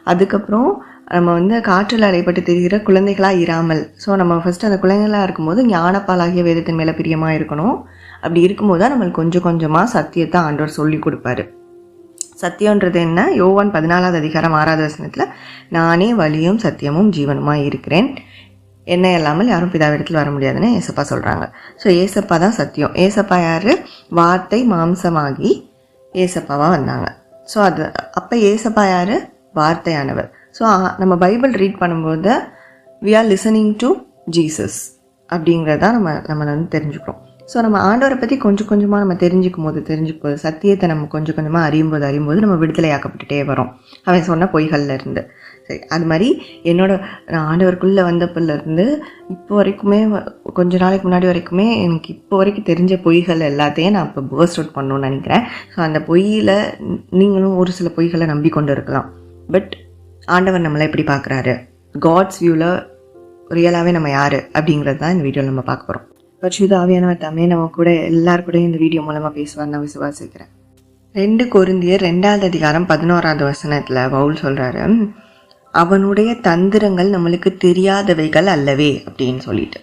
அதுக்கப்புறம் நம்ம வந்து காற்றில் அலைப்பட்டு தெரிகிற குழந்தைகளாக இராமல். ஸோ நம்ம ஃபஸ்ட்டு அந்த குழந்தைகளாக இருக்கும்போது ஞானப்பாலாகிய வேதத்தின் மேலே பிரியமாக இருக்கணும். அப்படி இருக்கும்போது தான் நம்மளுக்கு கொஞ்சம் கொஞ்சமாக சத்தியத்தை ஆண்டவர் சொல்லி கொடுப்பாரு. சத்தியன்றது என்ன? யோவான் 14வது அதிகாரம் 6வது வசனத்தில், நானே வழியும் சத்தியமும் ஜீவனுமாக இருக்கிறேன், என்ன இல்லாமல் யாரும் பிதாவிடத்தில் வர முடியாதுன்னு ஏசப்பா சொல்கிறாங்க. ஸோ ஏசப்பா தான் சத்தியம். ஏசப்பா யார்? வார்த்தை மாம்சமாகி ஏசப்பாவாக வந்தாங்க. ஸோ அது அப்போ ஏசப்பா யார்? வார்த்தையானவர். ஸோ நம்ம பைபிள் ரீட் பண்ணும்போது we are listening to Jesus அப்படிங்கிறத நம்ம வந்து தெரிஞ்சுக்கிறோம். ஸோ நம்ம ஆண்டவரை பற்றி கொஞ்சம் கொஞ்சமாக நம்ம தெரிஞ்சுக்கும் போது சத்தியத்தை நம்ம கொஞ்சம் கொஞ்சமாக அறியும்போது நம்ம விடுதலையாக்கப்பட்டுட்டே வரோம் அவன் சொன்ன பொய்களில் இருந்து. சரி, அது மாதிரி நான் ஆண்டவருக்குள்ளே வந்தப்பிலேருந்து இப்போ வரைக்குமே, கொஞ்ச நாளைக்கு முன்னாடி வரைக்குமே எனக்கு இப்போ வரைக்கும் தெரிஞ்ச பொய்கள் எல்லாத்தையும் நான் இப்போ பர்ஸ்ட் அவுட் பண்ணணும்னு நினைக்கிறேன். ஸோ அந்த பொய்யில் நீங்களும் ஒரு சில பொய்களை நம்பி கொண்டு இருக்கலாம். பட் ஆண்டவர் நம்மளை எப்படி பார்க்குறாரு, காட்ஸ் வியூவில் ரியலாகவே நம்ம யார் அப்படிங்கிறது தான் இந்த வீடியோவில் நம்ம பார்க்க போகிறோம். பரிசுத்த ஆவியானவர் தாமே நம்ம கூட எல்லாரு கூடயும் இந்த வீடியோ மூலமாக பேசுவார் நான் விசுவாசிக்கிறேன். 2 கொரிந்தியர் 2வது அதிகாரம் 11வது வசனத்தில் பவுல் சொல்கிறாரு, அவனுடைய தந்திரங்கள் நம்மளுக்கு தெரியாதவைகள் அல்லவே அப்படின்னு சொல்லிட்டு.